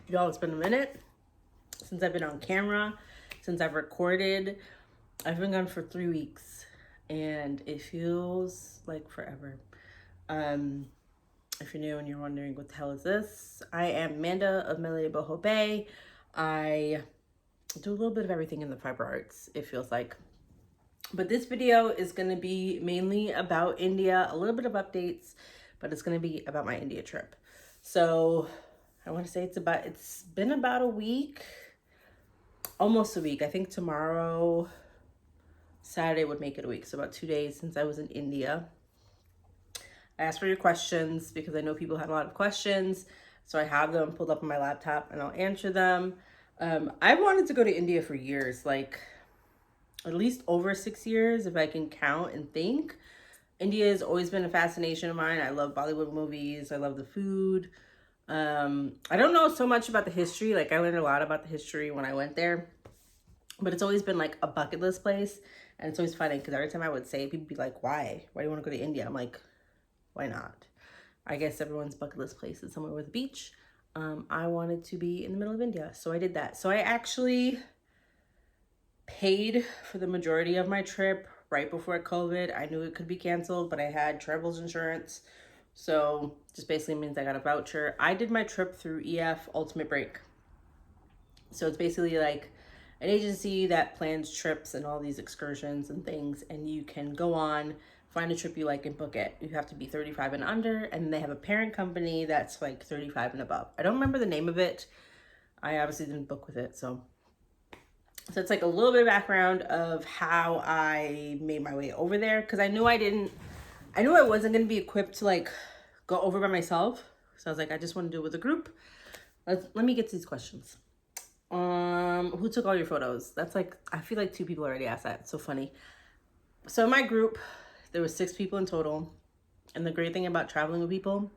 Y'all, it's been a minute since I've been on camera, since I've recorded. I've been gone for 3 weeks and it feels like forever. Um, if you're new and you're wondering what the hell is this, I am Amanda of Melody Boho Bay. I do a little bit of everything in the fiber arts, it feels like. But this video is going to be mainly about India, a little bit of updates, but it's going to be about my India trip. So I want to say it's been about a week, almost a week. I think tomorrow, Saturday would make it a week. So about 2 days since I was in India. I asked for your questions because I know people had a lot of questions. So I have them pulled up on my laptop and I'll answer them. I've wanted to go to India for years, like at least over 6 years, if I can count and think. India has always been a fascination of mine. I love Bollywood movies. I love the food. I don't know so much about the history. Like I learned a lot about the history when I went there, but it's always been like a bucket list place. And it's always funny because every time I would say, people would be like, why do you want to go to India? I'm like, why not? I guess everyone's bucket list place is somewhere with a beach. I wanted to be in the middle of India, so I did that. So I actually paid for the majority of my trip right before COVID. I knew it could be canceled, but I had travel's insurance. So just basically means I got a voucher. I did my trip through EF Ultimate Break. So it's basically like an agency that plans trips and all these excursions and things, and you can go on, find a trip you like and book it. You have to be 35 and under, and they have a parent company that's like 35 and above. I don't remember the name of it. I obviously didn't book with it, so it's like a little bit of background of how I made my way over there, because I knew I wasn't going to be equipped to like go over by myself. So I was like, I just want to do it with a group. Let me get to these questions. Who took all your photos? That's like, I feel like 2 people already asked that. It's so funny. So in my group, there was 6 people in total. And the great thing about traveling with people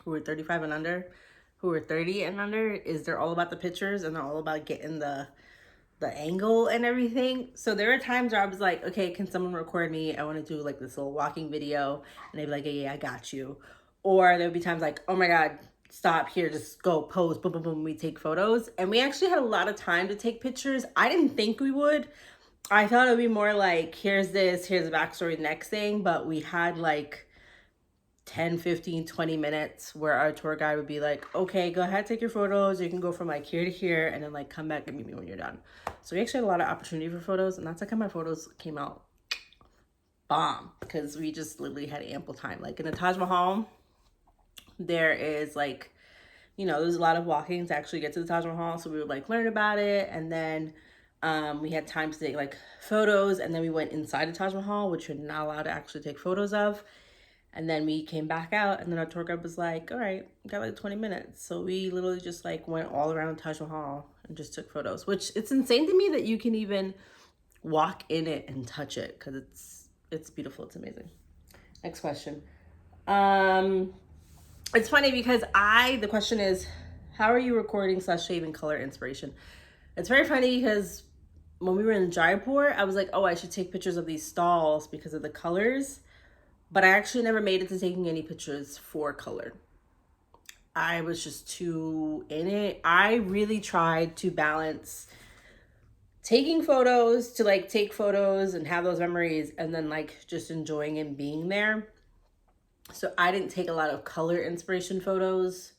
who were 35 and under, who were 30 and under, is they're all about the pictures and they're all about getting the angle and everything. So there are times where I was like, okay, can someone record me? I want to do like this little walking video. And they'd be like, yeah, I got you. Or there would be times like, oh my God, stop here, just go pose, boom, boom, boom. We take photos. And we actually had a lot of time to take pictures. I didn't think we would. I thought it would be more like, here's this, here's the backstory, the next thing. But we had like 10, 15, 20 minutes where our tour guide would be like, okay, go ahead, take your photos. You can go from like here to here and then like come back and meet me when you're done. So we actually had a lot of opportunity for photos, and that's like how my photos came out bomb, because we just literally had ample time. Like in the Taj Mahal, there is like, there's a lot of walking to actually get to the Taj Mahal. So we would like learn about it, and then we had time to take like photos, and then we went inside the Taj Mahal, which you're not allowed to actually take photos of. And then we came back out, and then our tour guide was like, all right, we got like 20 minutes. So we literally just like went all around Taj Mahal and just took photos, which it's insane to me that you can even walk in it and touch it, because it's beautiful. It's amazing. Next question. It's funny because the question is, how are you recording / shaving color inspiration? It's very funny because when we were in Jaipur, I was like, oh, I should take pictures of these stalls because of the colors. But I actually never made it to taking any pictures for color. I was just too in it. I really tried to balance taking photos to like take photos and have those memories, and then like just enjoying and being there. So I didn't take a lot of color inspiration photos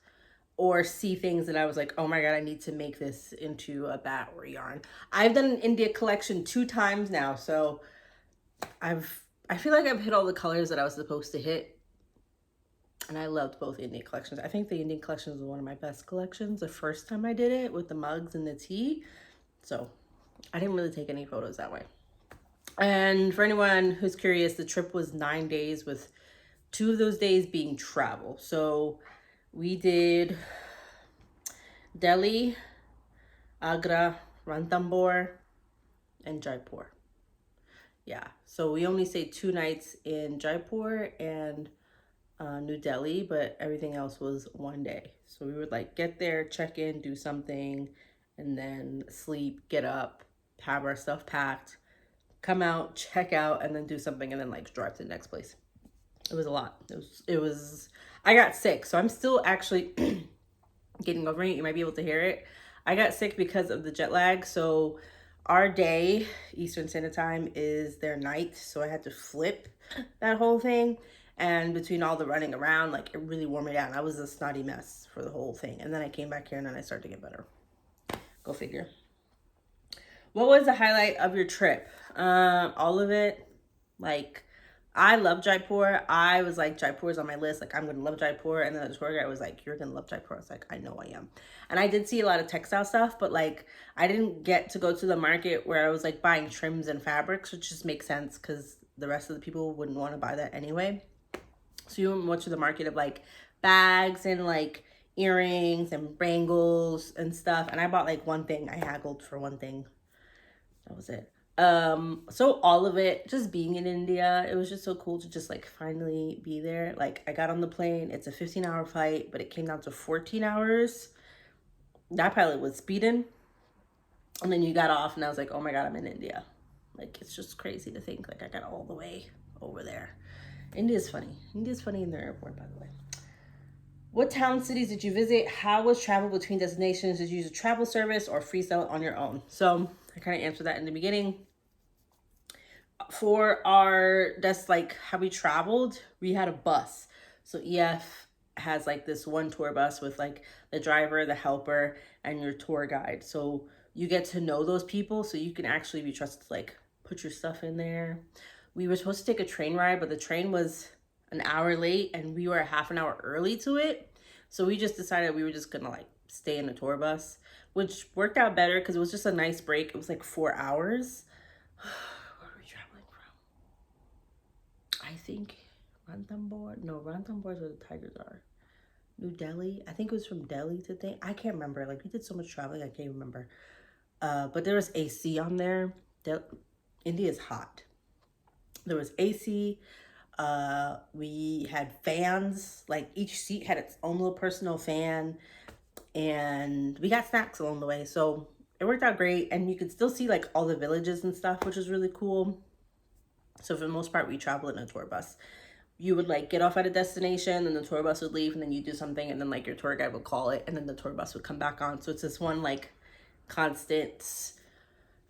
or see things that I was like, oh my God, I need to make this into a bat or a yarn. I've done an India collection 2 times now. So I feel like I've hit all the colors that I was supposed to hit. And I loved both Indian collections. I think the Indian collection was one of my best collections the first time I did it, with the mugs and the tea. So I didn't really take any photos that way. And for anyone who's curious, the trip was 9 days, with 2 of those days being travel. So we did Delhi, Agra, Ranthambore, and Jaipur. Yeah, so we only stayed 2 nights in Jaipur and New Delhi, but everything else was 1 day. So we would like get there, check in, do something, and then sleep, get up, have our stuff packed, come out, check out, and then do something, and then like drive to the next place. It was a lot. I got sick, so I'm still actually getting over it. You might be able to hear it. I got sick because of the jet lag. So our day, Eastern Standard Time, is their night. So I had to flip that whole thing. And between all the running around, like, it really wore me down. I was a snotty mess for the whole thing. And then I came back here and then I started to get better. Go figure. What was the highlight of your trip? All of it. Like, I love Jaipur. I was like, Jaipur's on my list. Like, I'm going to love Jaipur. And then the tour guide was like, you're going to love Jaipur. I was like, I know I am. And I did see a lot of textile stuff, but like, I didn't get to go to the market where I was like buying trims and fabrics, which just makes sense because the rest of the people wouldn't want to buy that anyway. So you went to the market of like bags and like earrings and bangles and stuff. And I bought like one thing. I haggled for one thing. That was it. So all of it, just being in India, it was just so cool to just like finally be there. Like, I got on the plane. It's a 15-hour flight, but it came down to 14 hours. That pilot was speeding. And then you got off and I was like, oh my God, I'm in India. Like, it's just crazy to think like I got all the way over there. India's funny. India's funny in their airport, by the way. What town, cities did you visit? How was travel between destinations? Did you use a travel service or freestyle on your own? So I kind of answered that in the beginning. For our, that's like how we traveled, we had a bus. So EF has like this one tour bus with like the driver, the helper, and your tour guide. So you get to know those people so you can actually be trusted to like put your stuff in there. We were supposed to take a train ride, but the train was an hour late and we were a half an hour early to it. So we just decided we were just gonna like stay in the tour bus, which worked out better because it was just a nice break. It was like 4 hours. Where are we traveling from? I think Ranthambore. No, Ranthambore is where the tigers are. New Delhi. I think it was from Delhi to think. I can't remember. Like, we did so much traveling, I can't remember. But there was AC on there. India is hot. There was AC. We had fans. Like, each seat had its own little personal fan. And we got snacks along the way. So it worked out great. And you could still see like all the villages and stuff, which was really cool. So for the most part, we traveled in a tour bus. You would like get off at a destination and the tour bus would leave and then you do something and then like your tour guide would call it and then the tour bus would come back on. So it's this one like constant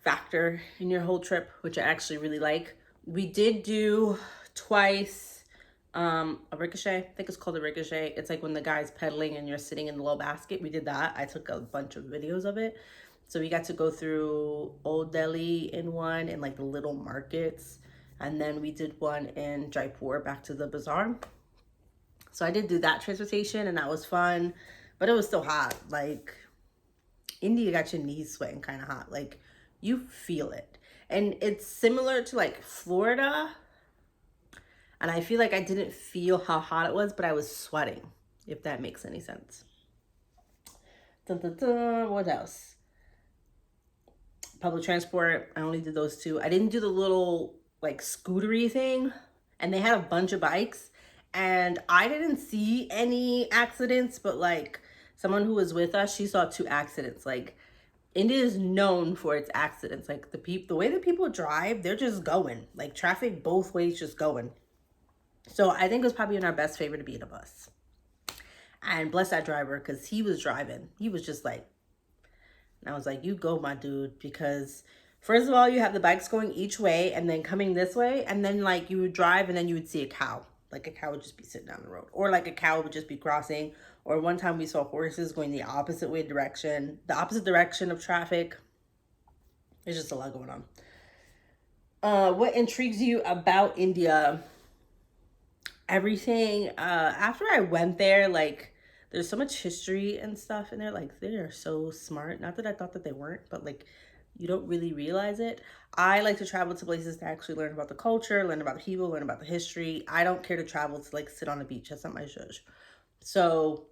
factor in your whole trip, which I actually really like. We did do twice a ricochet. I think it's called a ricochet. It's like when the guy's pedaling and you're sitting in the little basket. We did that. I took a bunch of videos of it. So we got to go through Old Delhi in one and like the little markets. And then we did one in Jaipur back to the bazaar. So I did do that transportation and that was fun, but it was still hot. Like, India got your knees sweating kind of hot. Like, you feel it. And it's similar to like Florida. And I feel like I didn't feel how hot it was, but I was sweating, if that makes any sense. Dun, dun, dun. What else? Public transport. I only did those two. I didn't do the little like scootery thing. And they had a bunch of bikes. And I didn't see any accidents, but like someone who was with us, she saw 2 accidents. Like, India is known for its accidents. Like, the way that people drive, they're just going. Like, traffic both ways just going. So I think it was probably in our best favor to be in a bus. And bless that driver, because he was driving. He was just like, and I was like, you go, my dude. Because first of all, you have the bikes going each way and then coming this way. And then like you would drive and then you would see a cow. Like, a cow would just be sitting down the road. Or like a cow would just be crossing. Or one time we saw horses going the opposite direction of traffic. There's just a lot going on. What intrigues you about India? Everything. After I went there, like, there's so much history and stuff in there. Like, they are so smart. Not that I thought that they weren't, but like, you don't really realize it. I like to travel to places to actually learn about the culture, learn about the people, learn about the history. I don't care to travel to like sit on a beach. That's not my zhuzh. So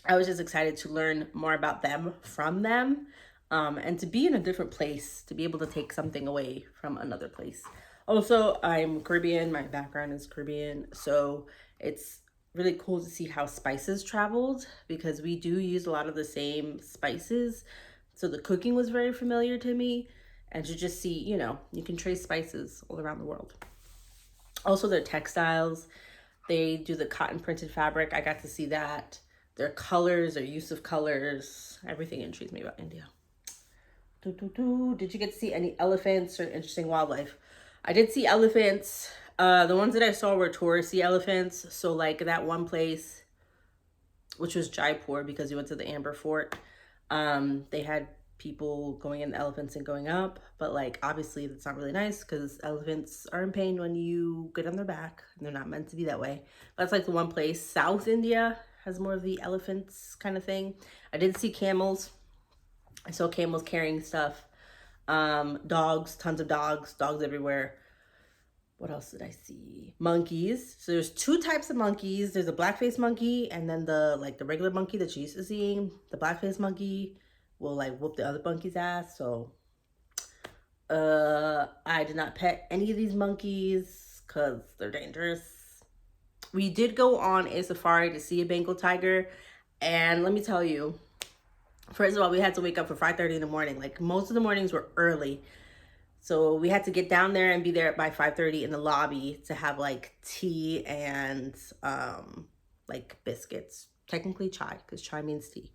I was just excited to learn more about them from them, and to be in a different place, to be able to take something away from another place. Also, I'm Caribbean. My background is Caribbean. So it's really cool to see how spices traveled, because we do use a lot of the same spices. So the cooking was very familiar to me, and to just see, you know, you can trace spices all around the world. Also, their textiles, they do the cotton printed fabric. I got to see that. their colors, their use of colors, everything intrigues me about India. Did you get to see any elephants or interesting wildlife? I did see elephants. The ones that I saw were touristy elephants. So like that one place, which was Jaipur, because we went to the Amber Fort. They had people going in the elephants and going up, but like obviously that's not really nice because elephants are in pain when you get on their back, and they're not meant to be that way. That's like the one place. South India has more of the elephants kind of thing. I did see camels. I saw camels carrying stuff. Dogs, tons of dogs everywhere. What else did I see? Monkeys. So there's two types of monkeys. There's a black-faced monkey and then the regular monkey that you're used to seeing. The black-faced monkey will like whoop the other monkey's ass. So I did not pet any of these monkeys because they're dangerous. We did go on a safari to see a Bengal tiger, and let me tell you, first of all, we had to wake up for 5:30 in the morning. Like most of the mornings were early. So we had to get down there and be there by 5:30 in the lobby to have like tea and like biscuits. Technically chai, because chai means tea.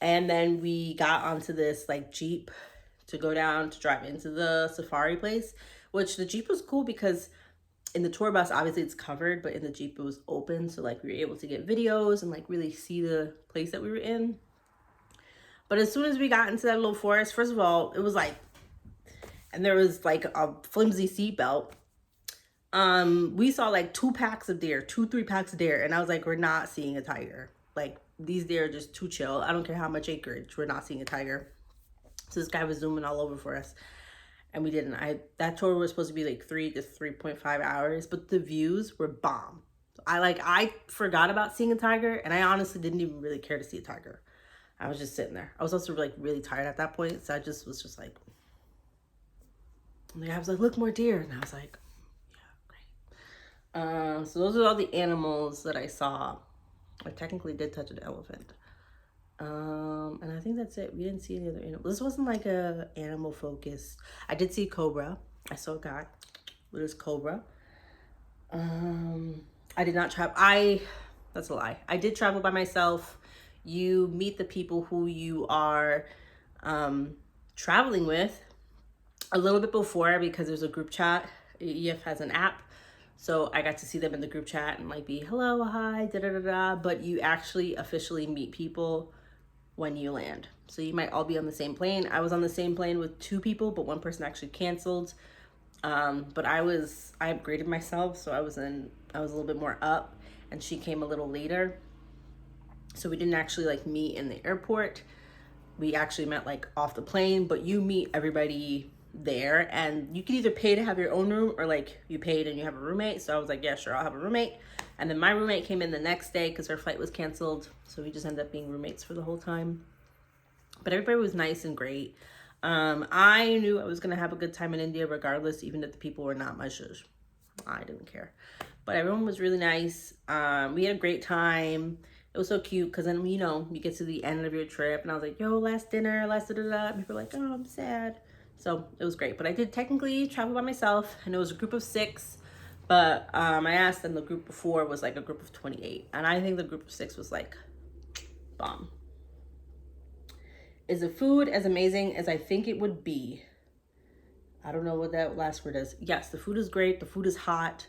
And then we got onto this like Jeep to go down to drive into the safari place, which the Jeep was cool because in the tour bus, obviously it's covered, but in the Jeep it was open. So like we were able to get videos and like really see the place that we were in. But as soon as we got into that little forest, first of all, it was like, and there was like a flimsy seatbelt. We saw like 2 packs of deer, 3 packs of deer. And I was like, we're not seeing a tiger. Like these deer are just too chill. I don't care how much acreage, we're not seeing a tiger. So this guy was zooming all over for us. And we didn't. That tour was supposed to be like 3 to 3.5 hours, but the views were bomb. I forgot about seeing a tiger, and I honestly didn't even really care to see a tiger. I was just sitting there. I was also like really tired at that point, so I just was just like, and the guy was like, look, more deer. And I was like, yeah, great. So those are all the animals that I saw. I technically did touch an elephant. And I think that's it. We didn't see any other animals. This wasn't like a animal focused. I did see cobra. I saw a guy with his cobra. I did not travel. That's a lie. I did travel by myself. You meet the people who you are traveling with a little bit before, because there's a group chat. EF has an app. So I got to see them in the group chat and like be hello, hi, da da da da. But you actually officially meet people when you land. So you might all be on the same plane. I was on the same plane with 2 people, but one person actually canceled. But I upgraded myself, so I was a little bit more up, and she came a little later. So we didn't actually like meet in the airport. We actually met like off the plane, but you meet everybody there, and you can either pay to have your own room or like you paid and you have a roommate. So I was like, yeah, sure, I'll have a roommate. And then my roommate came in the next day because her flight was canceled. So we just ended up being roommates for the whole time. But everybody was nice and great. I knew I was going to have a good time in India regardless, even if the people were not my shush. I didn't care. But everyone was really nice. We had a great time. It was so cute because then, you know, you get to the end of your trip and I was like, yo, last dinner, last da-da-da. And people were like, oh, I'm sad. So it was great. But I did technically travel by myself, and it was a group of 6. But I asked, and the group before was like a group of 28. And I think the group of 6 was like bomb. Is the food as amazing as I think it would be? I don't know what that last word is. Yes, the food is great. The food is hot.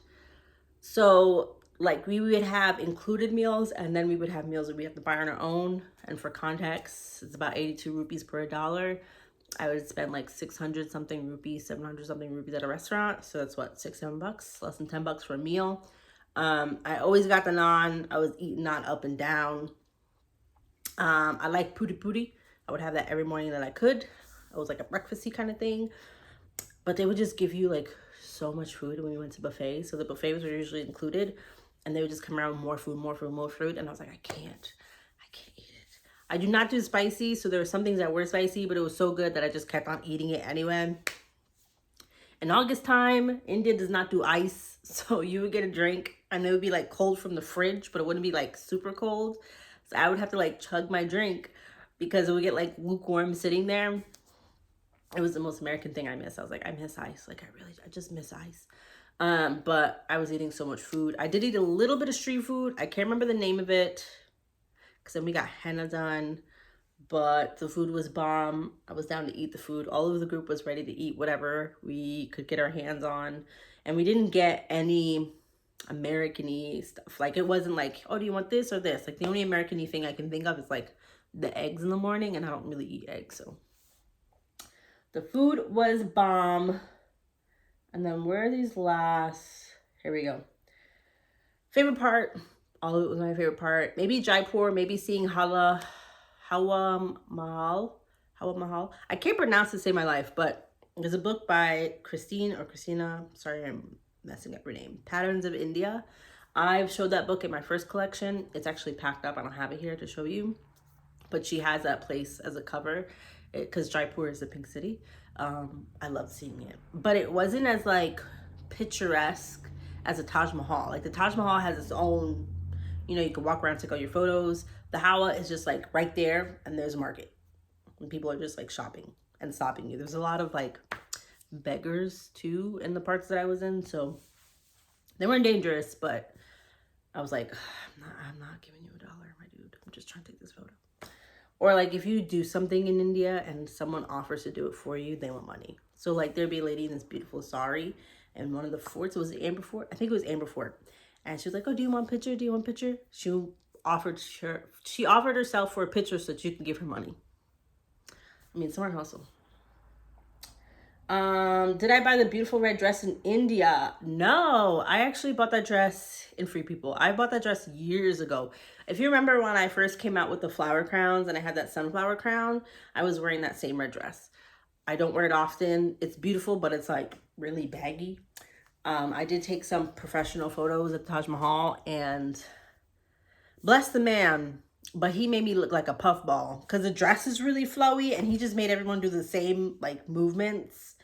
So like we would have included meals, and then we would have meals that we have to buy on our own. And for context, it's about 82 rupees per $1. I would spend like 600 something rupees, 700 something rupees at a restaurant. So that's what, $6-7, less than $10 for a meal. I always got the naan. I was eating naan up and down. I like puri puri. I would have that every morning that I could. It was like a breakfasty kind of thing. But they would just give you like so much food when we went to buffets. So the buffets were usually included, and they would just come around with more food, more food, more food. And I was like, I can't eat it. I do not do spicy, so there were some things that were spicy, but it was so good that I just kept on eating it anyway. In August time, India does not do ice, so you would get a drink, and it would be like cold from the fridge, but it wouldn't be like super cold. So I would have to like chug my drink because it would get like lukewarm sitting there. It was the most American thing I miss. I was like, I miss ice. Like I just miss ice. But I was eating so much food. I did eat a little bit of street food. I can't remember the name of it, bucks. And we got henna done, but the food was bomb. I was down to eat the food. All of the group was ready to eat whatever we could get our hands on. And we didn't get any American-y stuff. Like, it wasn't like, oh, do you want this or this? Like, the only American-y thing I can think of is like the eggs in the morning, and I don't really eat eggs, so the food was bomb. And then where are these last? Here we go. Favorite part. All of it was my favorite part. Maybe Jaipur. Maybe seeing Hawa Mahal. Hawa Mahal. I can't pronounce to save my life, but there's a book by Christina. Sorry, I'm messing up her name. Patterns of India. I've showed that book in my first collection. It's actually packed up. I don't have it here to show you, but she has that place as a cover because Jaipur is a pink city. I love seeing it, but it wasn't as like picturesque as a Taj Mahal. Like, the Taj Mahal has its own, you know, you can walk around, take all your photos. The Hawa is just like right there, and there's a market, and people are just like shopping and stopping you. There's a lot of like beggars too in the parts that I was in, so they weren't dangerous, but I was like, I'm not giving you $1, my dude. I'm just trying to take this photo. Or like, if you do something in India and someone offers to do it for you, they want money. So like, there'd be a lady in this beautiful sari and one of the forts, was it Amber Fort? I think it was Amber Fort. And she was like, oh, do you want a picture? Do you want a picture? She offered herself for a picture so that you can give her money. I mean, smart hustle. Did I buy the beautiful red dress in India? No, I actually bought that dress in Free People. I bought that dress years ago. If you remember when I first came out with the flower crowns and I had that sunflower crown, I was wearing that same red dress. I don't wear it often. It's beautiful, but it's like really baggy. I did take some professional photos at Taj Mahal, and bless the man, but he made me look like a puffball because the dress is really flowy, and he just made everyone do the same like movements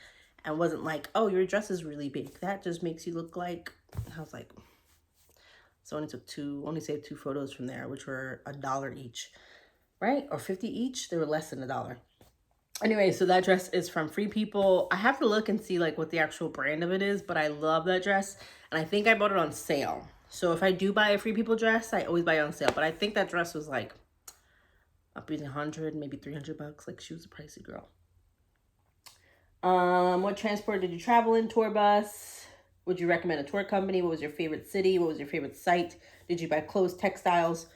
and wasn't like, oh, your dress is really big. That just makes you look like, I was like, so I only saved 2 photos from there, which were $1 each, right? Or 50 each. They were less than $1. Anyway, so that dress is from Free People. I have to look and see like what the actual brand of it is, but I love that dress. And I think I bought it on sale. So if I do buy a Free People dress, I always buy it on sale. But I think that dress was like up between 100, maybe 300 bucks. Like, she was a pricey girl. What transport did you travel in? Tour bus? Would you recommend a tour company? What was your favorite city? What was your favorite site? Did you buy clothes, textiles?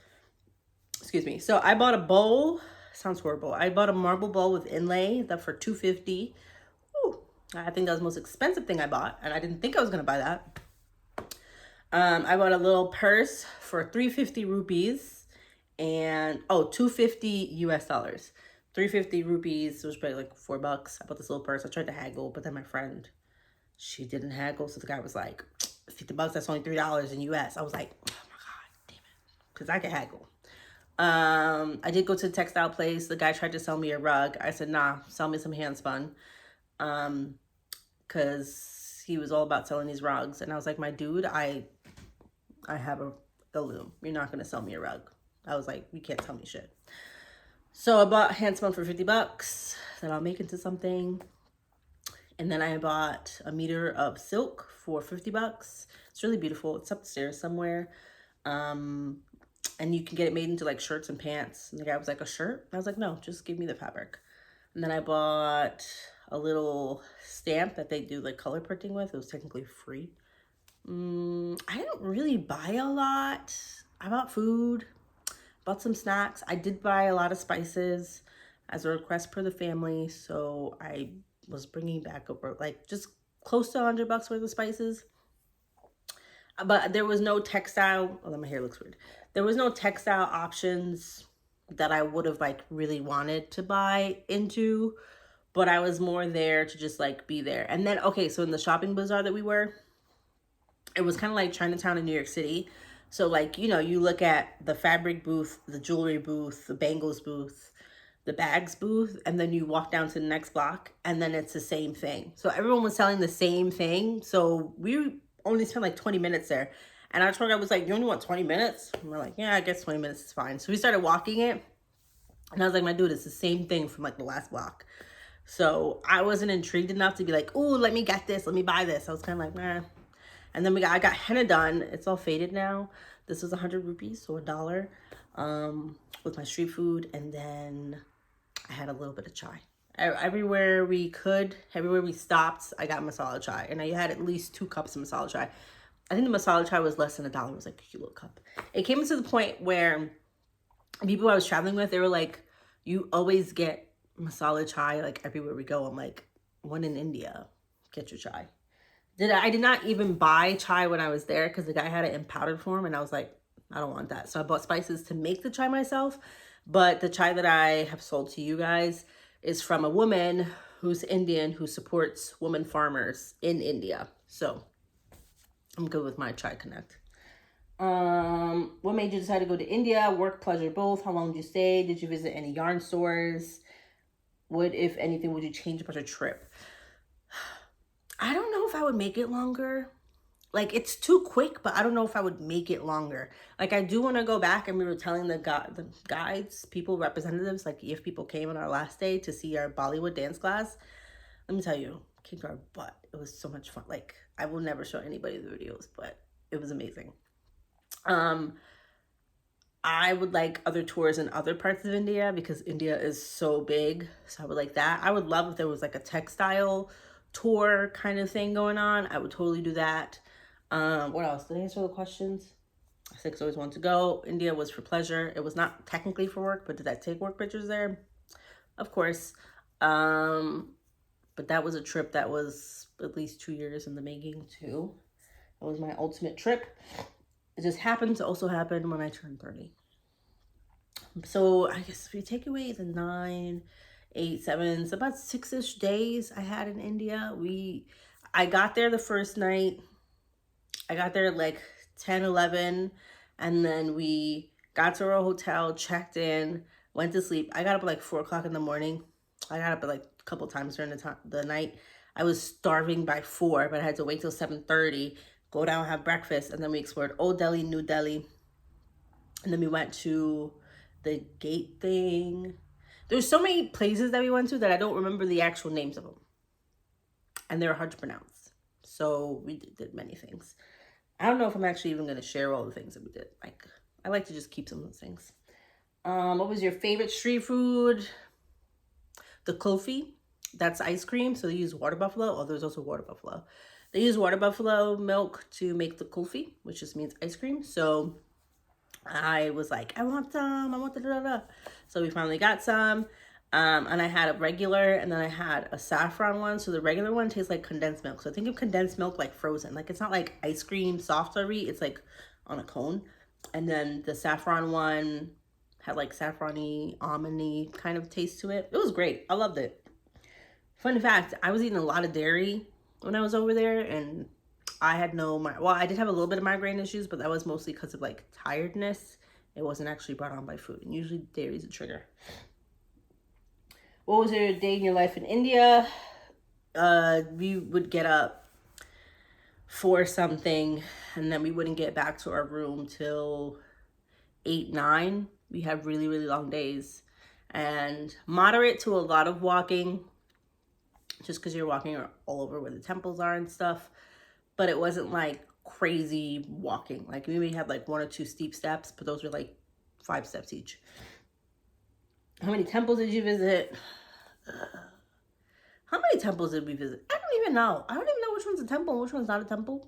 Excuse me. So I bought a bowl. Sounds horrible. I bought a marble bowl with inlay that for $250. Ooh, I think that was the most expensive thing I bought, and I didn't think I was gonna buy that. I bought a little purse for 350 rupees, and $250 US. 350 rupees was probably like $4. I bought this little purse. I tried to haggle, but then my friend, she didn't haggle, so the guy was like, $50. That's only $3 in US. I was like, oh my god, damn it, because I can haggle. I did go to the textile place. The guy tried to sell me a rug. I said, nah, sell me some hand spun. Cause he was all about selling these rugs. And I was like, my dude, I have a loom. You're not going to sell me a rug. I was like, you can't tell me shit. So I bought hand spun for $50 that I'll make into something. And then I bought a meter of silk for $50. It's really beautiful. It's upstairs somewhere. And you can get it made into like shirts and pants. And the guy was like, a shirt? I was like, no, just give me the fabric. And then I bought a little stamp that they do like color printing with. It was technically free. I didn't really buy a lot. I bought food, bought some snacks. I did buy a lot of spices as a request per the family. So I was bringing back over like just close to $100 worth of spices. But there was no textile. Oh, my hair looks weird. There was no textile options that I would have like really wanted to buy into, but I was more there to just like be there. And then, okay, so in the shopping bazaar that we were, it was kind of like Chinatown in New York City. So like, you know, you look at the fabric booth, the jewelry booth, the bangles booth, the bags booth, and then you walk down to the next block and then it's the same thing. So everyone was selling the same thing. So we only spent like 20 minutes there. And our tour guide was like, you only want 20 minutes? And we're like, yeah, I guess 20 minutes is fine. So we started walking it. And I was like, my dude, it's the same thing from like the last block. So I wasn't intrigued enough to be like, oh, let me get this. Let me buy this. I was kind of like, nah. And then I got henna done. It's all faded now. This was 100 rupees, so $1. with my street food, and then I had a little bit of chai. Everywhere we could, everywhere we stopped, I got masala chai, and I had at least 2 cups of masala chai. I think the masala chai was less than $1. It was like a cute little cup. It came to the point where people I was traveling with, they were like, you always get masala chai like everywhere we go. I'm like, when in India, get your chai. I did not even buy chai when I was there because the guy had it in powdered form, and I was like, I don't want that. So I bought spices to make the chai myself. But the chai that I have sold to you guys is from a woman who's Indian who supports women farmers in India. So I'm good with my Chai Connect. What made you decide to go to India? Work, pleasure, both? How long did you stay? Did you visit any yarn stores? What, if anything, would you change about your trip? I don't know if I would make it longer. Like, it's too quick, but I don't know if I would make it longer. Like, I do want to go back, and we were telling the guides, people, representatives, like, if people came on our last day to see our Bollywood dance class, let me tell you, kicked our butt. It was so much fun. Like, I will never show anybody the videos, but it was amazing. I would like other tours in other parts of India because India is so big. So I would like that. I would love if there was like a textile tour kind of thing going on. I would totally do that. What else? Did I answer the questions? 6 always wanted to go. India was for pleasure. It was not technically for work, but did I take work pictures there? Of course. But that was a trip that was at least 2 years in the making too. That was my ultimate trip. It just happened to also happen when I turned 30. So I guess if you take away the 9, 8, 7, it's about 6-ish days I had in India. I got there the first night. I got there at like 10, 11, and then we got to our hotel, checked in, went to sleep. I got up at like 4 o'clock in the morning. I got up at like a couple times during the night. I was starving by 4, but I had to wait till 7:30, go down, have breakfast, and then we explored Old Delhi, New Delhi, and then we went to the gate thing. There's so many places that we went to that I don't remember the actual names of them, and they're hard to pronounce. So we did many things. I don't know if I'm actually even going to share all the things that we did. Like, I like to just keep some of those things. What was your favorite street food? The kulfi. That's ice cream. So they use water buffalo. Oh, there's also water buffalo. They use water buffalo milk to make the kulfi, which just means ice cream. So I was like, I want some. I want the da-da-da. So we finally got some. And I had a regular, and then I had a saffron one. So the regular one tastes like condensed milk. So think of condensed milk like frozen. Like, it's not like ice cream soft serve. It's like on a cone. And then the saffron one had like saffron-y, almond-y kind of taste to it. It was great. I loved it. Fun fact, I was eating a lot of dairy when I was over there, and I had I did have a little bit of migraine issues, but that was mostly because of like tiredness. It wasn't actually brought on by food. And usually dairy is a trigger. What was your day in your life in India? We would get up for something, and then we wouldn't get back to our room till 8, 9. We had really, really long days, and moderate to a lot of walking, just because you're walking all over where the temples are and stuff. But it wasn't like crazy walking. Like, we maybe had like 1 or 2 steep steps, but those were like 5 steps each. How many temples did you visit? How many temples did we visit? I don't even know. I don't even know which one's a temple and which one's not a temple.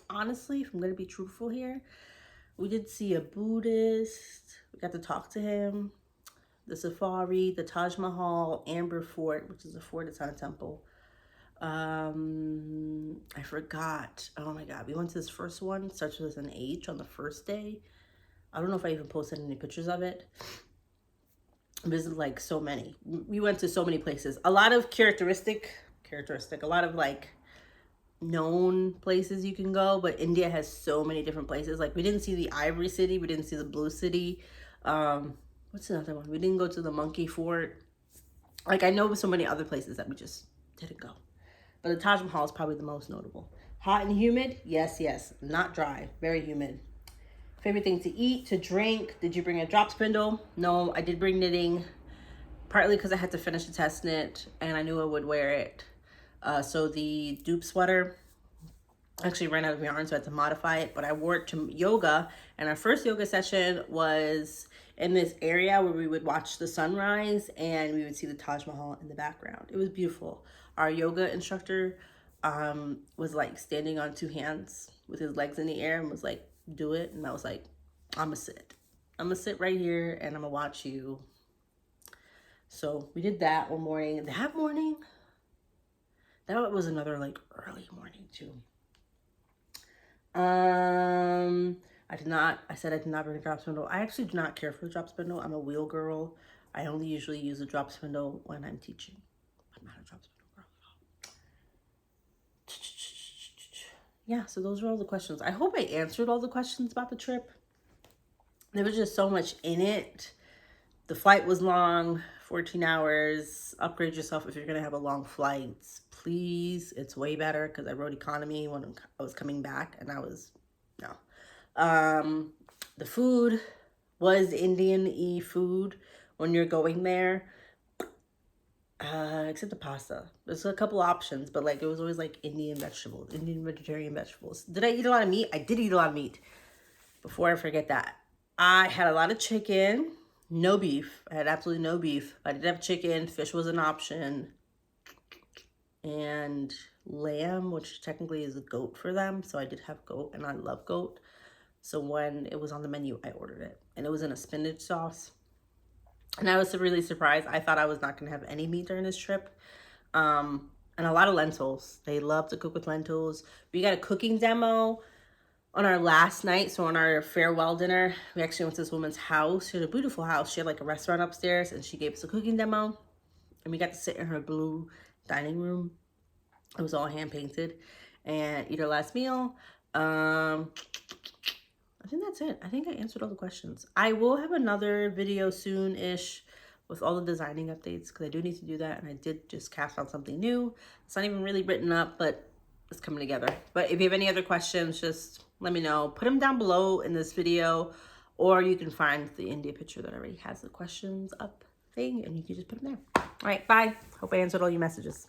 Honestly, if I'm going to be truthful here. We did see a Buddhist. We got to talk to him. The Safari, the Taj Mahal, Amber Fort, which is a fort, it's not a temple. I forgot. Oh my God. We went to this first one. It starts with an H on the first day. I don't know if I even posted any pictures of it. Visited like so many. We went to so many places. A lot of characteristic, a lot of like known places you can go, but India has so many different places. Like, we didn't see the Ivory City, we didn't see the Blue City. What's another one? We didn't go to the Monkey Fort. Like, I know so many other places that we just didn't go. But the Taj Mahal is probably the most notable. Hot and humid? Yes, yes. Not dry. Very humid. Favorite thing to eat, to drink? Did you bring a drop spindle? No, I did bring knitting. Partly because I had to finish the test knit, and I knew I would wear it. So the dupe sweater actually ran out of yarn, so I had to modify it. But I wore it to yoga, and our first yoga session was in this area where we would watch the sunrise and we would see the Taj Mahal in the background. It was beautiful. Our yoga instructor was like standing on two hands with his legs in the air and was like, do it. And I was like, I'm gonna sit. I'm gonna sit right here and I'm gonna watch you. So we did that one morning. That morning, that was another like early morning too. I said I did not bring a drop spindle. I actually do not care for the drop spindle. I'm a wheel girl. I only usually use a drop spindle when I'm teaching. I'm not a drop spindle girl at all. Yeah, so those were all the questions. I hope I answered all the questions about the trip. There was just so much in it. The flight was long, 14 hours. Upgrade yourself if you're going to have a long flight. Please, it's way better because I rode economy when I was coming back and I was, no. The food was Indian-y food when you're going there. Except the pasta. There's a couple options, but like it was always like Indian vegetables, Indian vegetarian vegetables. Did I eat a lot of meat? I did eat a lot of meat. Before I forget that, I had a lot of chicken, no beef. I had absolutely no beef. I did have chicken. Fish was an option, and lamb, which technically is a goat for them. So I did have goat, and I love goat. So when it was on the menu, I ordered it, and it was in a spinach sauce. And I was really surprised. I thought I was not going to have any meat during this trip. And a lot of lentils. They love to cook with lentils. We got a cooking demo on our last night. So on our farewell dinner, we actually went to this woman's house. She had a beautiful house. She had like a restaurant upstairs and she gave us a cooking demo. And we got to sit in her blue dining room. It was all hand painted and eat our last meal. I think that's it. I think I answered all the questions. I will have another video soon-ish with all the designing updates because I do need to do that. And I did just cast on something new. It's not even really written up, but it's coming together. But if you have any other questions, just let me know. Put them down below in this video, or you can find the India picture that already has the questions up thing and you can just put them there. All right, bye. Hope I answered all your messages.